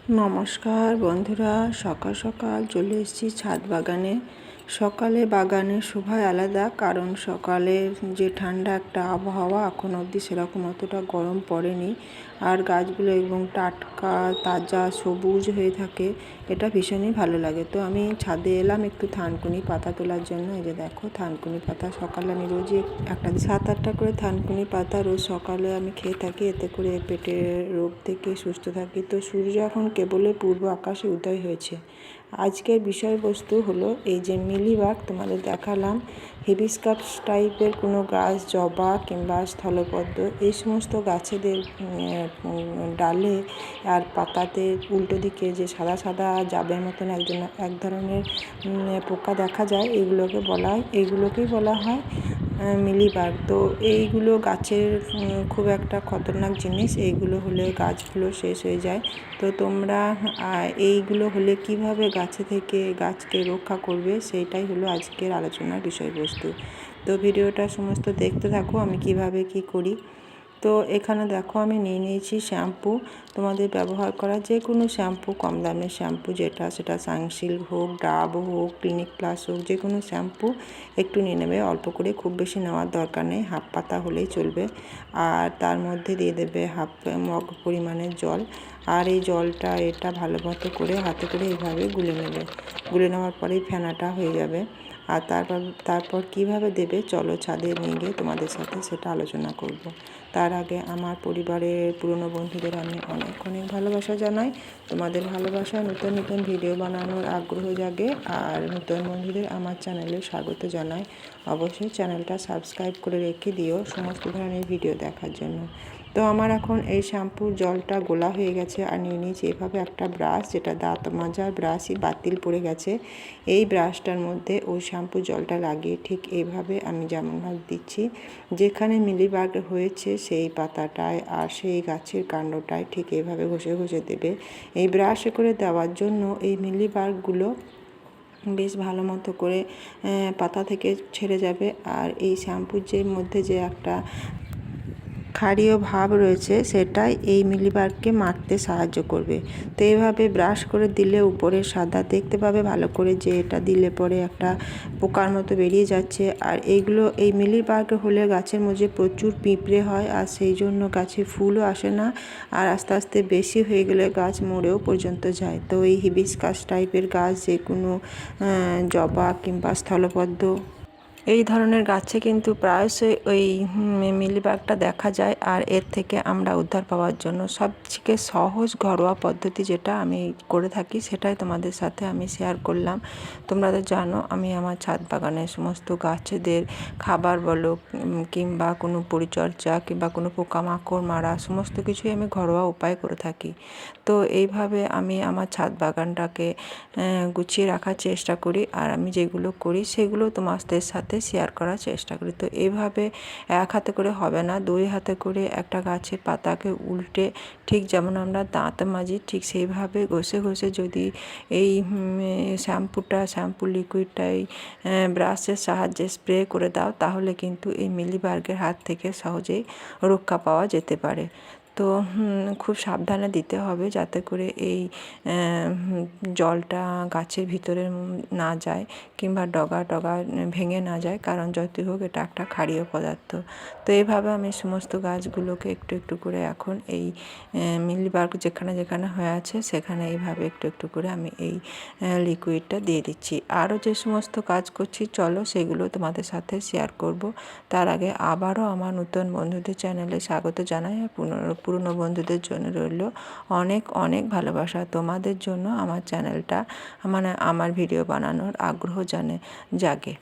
নমস্কার বন্ধুরা, সকাল সকাল চলে এসেছি ছাদ বাগানে। সকালে বাগানের শোভাই আলাদা, কারণ সকালের যে ঠান্ডা একটা আবহাওয়া, এখন অবধি সেরকম অতটা গরম পড়েনি। আর গাছগুলো এবং টাটকা তাজা সবুজ হয়ে থাকে, এটা ভীষণই ভালো লাগে। তো আমি ছাদে এলাম একটু থানকুনি পাতা তোলার জন্য। এই যে দেখো থানকুনি পাতা, সকালে আমি রোজই একটা 7-8টা করে থানকুনি পাতা রোজ সকালে আমি খেয়ে থাকি, এতে করে পেটের রোগ থেকে সুস্থ থাকি। তো সূর্য এখন কেবলই পূর্ব আকাশে উদয় হয়েছে। আজকের বিষয়বস্তু হলো এই যে মিলিবাগ তোমাদের দেখালাম, হিবিস্কাস টাইপের কোনো গাছ, জবা কিংবা স্থলপদ্ম, এই সমস্ত গাছেদের ডালে আর পাতাতে উল্টো দিকে যে সাদা সাদা জাবের মতন এক ধরনের পোকা দেখা যায়, এইগুলোকেই বলা হয় মিলিবাগ। তো এইগুলো গাছের খুব একটা খতরনাক জিনিস। এইগুলো হলে গাছগুলো শেষ হয়ে যায়। তো তোমরা এইগুলো হলে কিভাবে গাছকে রক্ষা করবে, সেইটাই হলো আজকের আলোচনার বিষয়বস্তু। তো ভিডিওটা সমস্ত দেখতে থাকো আমি কিভাবে কি করি। তো এখানে দেখো আমি নিয়ে নিয়েছি শ্যাম্পু। তোমাদের ব্যবহার করা যে কোনো শ্যাম্পু, কম দামের শ্যাম্পু সেটা সানসিল্ক হোক, ডাব হোক, ক্লিনিক প্লাস হোক, যে কোনো শ্যাম্পু একটু নিয়ে নেবে, অল্প করে, খুব বেশি নেওয়ার দরকার নেই, হাফ পাতা হলেই চলবে। আর তার মধ্যে দিয়ে দেবে হাফ মগ পরিমাণের জল। আর এই জলটা ভালো মতো করে হাতে করে এইভাবে গুলে নেবে। গুলে নেওয়ার পরেই ফেনাটা হয়ে যাবে। আর তারপর কিভাবে দেবে, চলো ছাদে নিয়ে গিয়ে তোমাদের সাথে সেটা আলোচনা করব। তার আগে আমার পরিবারের পুরনো বন্ধুদের আমি অনেক অনেক ভালোবাসা জানাই। তোমাদের ভালোবাসায় নতুন নতুন ভিডিও বানানোর আগ্রহ জাগে। আর নতুন বন্ধুদের আমার চ্যানেলে স্বাগত জানাই। অবশ্যই চ্যানেলটা সাবস্ক্রাইব করে রেখে দিও সমস্ত ধরনের ভিডিও দেখার জন্য। তো আমার এখন এই শ্যাম্পুর জলটা গোলা হয়ে গেছে। আর নিয়ে নিয়েছি এভাবে একটা ব্রাশ, যেটা দাঁত মাজার ব্রাশই বাতিল পড়ে গেছে। এই ব্রাশটার মধ্যে ওই শ্যাম্পুর জলটা লাগিয়ে ঠিক এইভাবে আমি যেমনভাবে দিচ্ছি, যেখানে মিলিবাগ হয়েছে সেই পাতাটায় আর সেই গাছের কাণ্ডটায় ঠিক এইভাবে ঘষে ঘষে দেবে। এই ব্রাশে করে দেওয়ার জন্য এই মিলিবাগগুলো বেশ ভালো মতো করে পাতা থেকে ছেড়ে যাবে। আর এই শ্যাম্পুর মধ্যে যে একটা ক্ষারীয় ভাব রয়েছে, সেটাই এই মিলিবাগকে মারতে সাহায্য করবে। তো এইভাবে ব্রাশ করে দিলে উপরে সাদা দেখতে পাবে ভালো করে, যে এটা দিলে পরে একটা পোকার মতো বেরিয়ে যাচ্ছে। আর এই মিলিবাগ হলে গাছের মধ্যে প্রচুর পিঁপড়ে হয়, আর সেই জন্য গাছে ফুলও আসে না। আর আস্তে আস্তে বেশি হয়ে গেলে গাছ মরেও পর্যন্ত যায়। তো এই হিবিস্কাস টাইপের গাছ, যে কোনো জবা কিংবা স্থলপদ্ম, এই ধরনের গাছে কিন্তু প্রায়শই ওই মিলিবাগটা দেখা যায়। আর এর থেকে আমরা উদ্ধার পাওয়ার জন্য সবথেকে সহজ ঘরোয়া পদ্ধতি যেটা আমি করে থাকি, সেটাই তোমাদের সাথে আমি শেয়ার করলাম। তোমরা তো জানো আমি আমার ছাদ বাগানের সমস্ত গাছেদের খাবার বলো কিংবা কোনো পরিচর্যা কিংবা কোনো পোকামাকড় মারা, সমস্ত কিছুই আমি ঘরোয়া উপায় করে থাকি। তো এইভাবে আমি আমার ছাদ বাগানটাকে গুছিয়ে রাখার চেষ্টা করি। আর আমি যেগুলো করি সেগুলো তোমাদের সাথে শেয়ার করার চেষ্টা করি। তো এইভাবে এক হাতে করে হবে না, দুই হাতে করে একটা গাছের পাতাকে উল্টে, ঠিক যেমন আমরা দাঁত মাজি ঠিক সেইভাবে ঘষে ঘষে যদি এই শ্যাম্পু লিকুইডটাই ব্রাশের সাহায্যে স্প্রে করে দাও, তাহলে কিন্তু এই মিলিবাগের হাত থেকে সহজেই রক্ষা পাওয়া যেতে পারে। তো খুব সাবধানে দিতে হবে, যাতে করে এই জলটা গাছের ভিতরে না যায় কিংবা ডগা ভেঙে না যায়, কারণ যতই হোক এটা একটা ক্ষারীয় পদার্থ। তো এইভাবে আমি সমস্ত গাছগুলোকে একটু একটু করে এখন এই মিলিবাগ যেখানে যেখানে হয়ে আছে সেখানে এইভাবে একটু একটু করে আমি এই লিকুইডটা দিয়ে দিচ্ছি। আরও যে সমস্ত কাজ করছি চলো সেগুলো তোমাদের সাথে শেয়ার করব। তার আগে আবারও আমার নতুন বন্ধুদের চ্যানেলে স্বাগত জানাই। আর পুরনো বন্ধুদের জন্য রইল অনেক অনেক ভালোবাসা। তোমাদের জন্য আমার চ্যানেলটা, মানে আমার ভিডিও বানানোর আগ্রহ জাগে।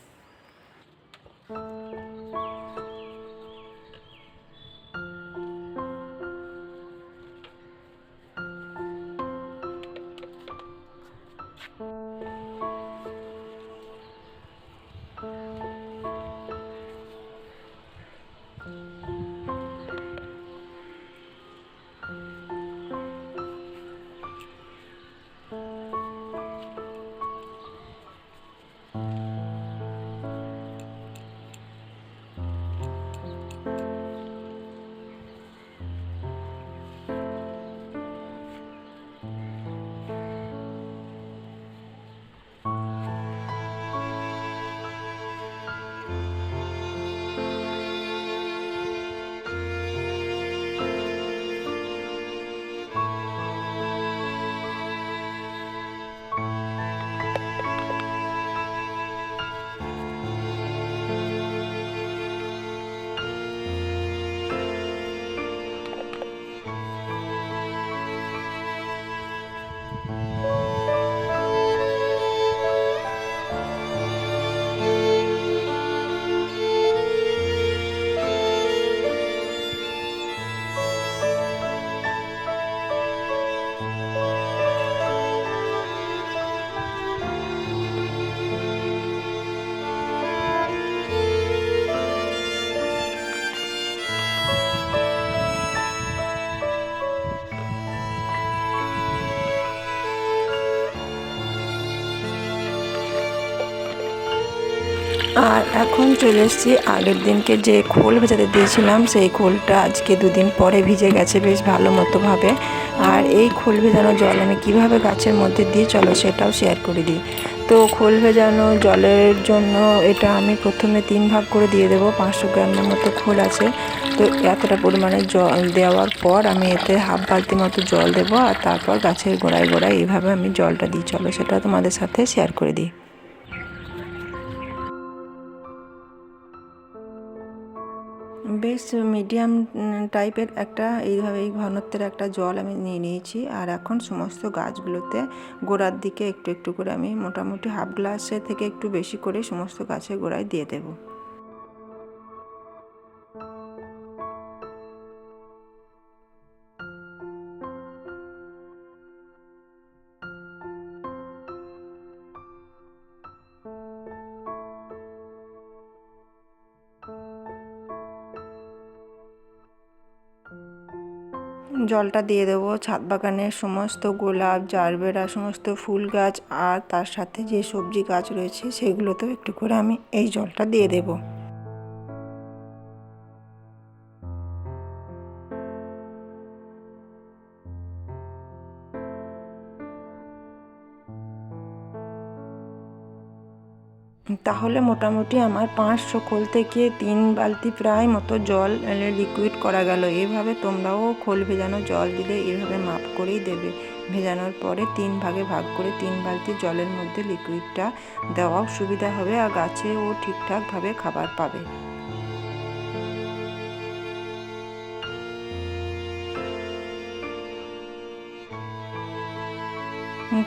আর এখন চলে এসেছি আগের দিনকে যে খোল ভেজাতে দিয়েছিলাম, সেই খোলটা আজকে 2 দিন পরে ভিজে গেছে বেশ ভালো মতোভাবে। আর এই খোল ভেজানো জল আমি কিভাবে গাছের মধ্যে দিই চলো সেটাও শেয়ার করে দিই। তো খোল ভেজানো জলের জন্য এটা আমি প্রথমে 3 ভাগ করে দিয়ে দেবো। 500 গ্রামের মতো খোল আছে, তো এতটা পরিমাণে জল দেওয়ার পর আমি এতে হাফ বালতি মতো জল দেবো, আর তারপর গাছের গোড়ায় গোড়ায় এইভাবে আমি জলটা দিই। চলো সেটা তোমাদের সাথে শেয়ার করে দিই। বেশ মিডিয়াম টাইপের একটা এইভাবে এই ঘনত্বের একটা জল আমি নিয়ে নিয়েছি। আর এখন সমস্ত গাছগুলোতে গোড়ার দিকে একটু একটু করে আমি মোটামুটি হাফ গ্লাসের থেকে একটু বেশি করে সমস্ত গাছের গোড়ায় দিয়ে দেবো। জলটা দিয়ে দেবো ছাদ বাগানের সমস্ত গোলাপ, জারবেরা, সমস্ত ফুল গাছ আর তার সাথে যে সবজি গাছ রয়েছে সেগুলোতেও একটু করে আমি এই জলটা দিয়ে দেবো। তাহলে মোটামুটি আমার 500 খোল থেকে 3 বালতি প্রায় মতো জল লিকুইড করা গেল। এভাবে তোমরাও খোল ভেজানো জল দিলে এভাবে মাপ করেই দেবে। ভেজানোর পরে 3 ভাগে ভাগ করে 3 বালতি জলের মধ্যে লিকুইডটা দেওয়াও সুবিধা হবে, আর গাছেও ঠিকঠাকভাবে খাবার পাবে।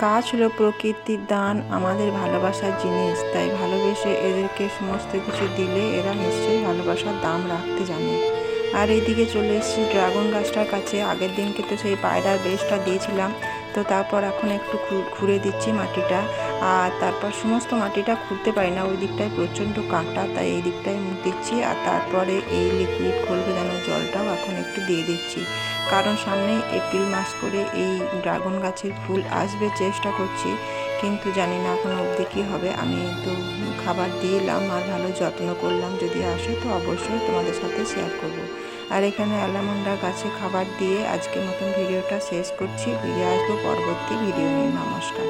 গাছ হলো প্রকৃতির দান, আমাদের ভালোবাসার জিনিস, তাই ভালোবেসে এদেরকে সমস্ত কিছু দিলে এরা নিশ্চয়ই ভালোবাসার দাম রাখতে জানে। আর এইদিকে চলে এসেছি ড্রাগন গাছটার কাছে। আগের দিনকে তো সেই পায়রার বেশটা দিয়েছিলাম, তো তারপর এখন একটু খুঁড়ে দিচ্ছি মাটিটা। আর তারপর সমস্ত মাটিটা খুঁড়তে পারি না, ওই দিকটায় প্রচণ্ড কাঁটা, তাই এই দিকটায় মুখ দিচ্ছি। আর তারপরে এই লিকুইড খোল ভেজানো জলটাও এখন একটু দিয়ে দিচ্ছি, কারণ সামনে এপ্রিল মাস করে এই ড্রাগন গাছের ফুল আসবে। চেষ্টা করছি, কিন্তু জানি না এখন অবধি কী হবে। আমি তো খাবার দিলাম আর ভালো যত্ন করলাম, যদি আসে তো অবশ্যই তোমাদের সাথে শেয়ার করব। আর এখানে অ্যালামন্ডা গাছে খাবার দিয়ে আজকের মতন ভিডিওটা শেষ করছি। ফিরে আসবো পরবর্তী ভিডিও নিয়ে। নমস্কার।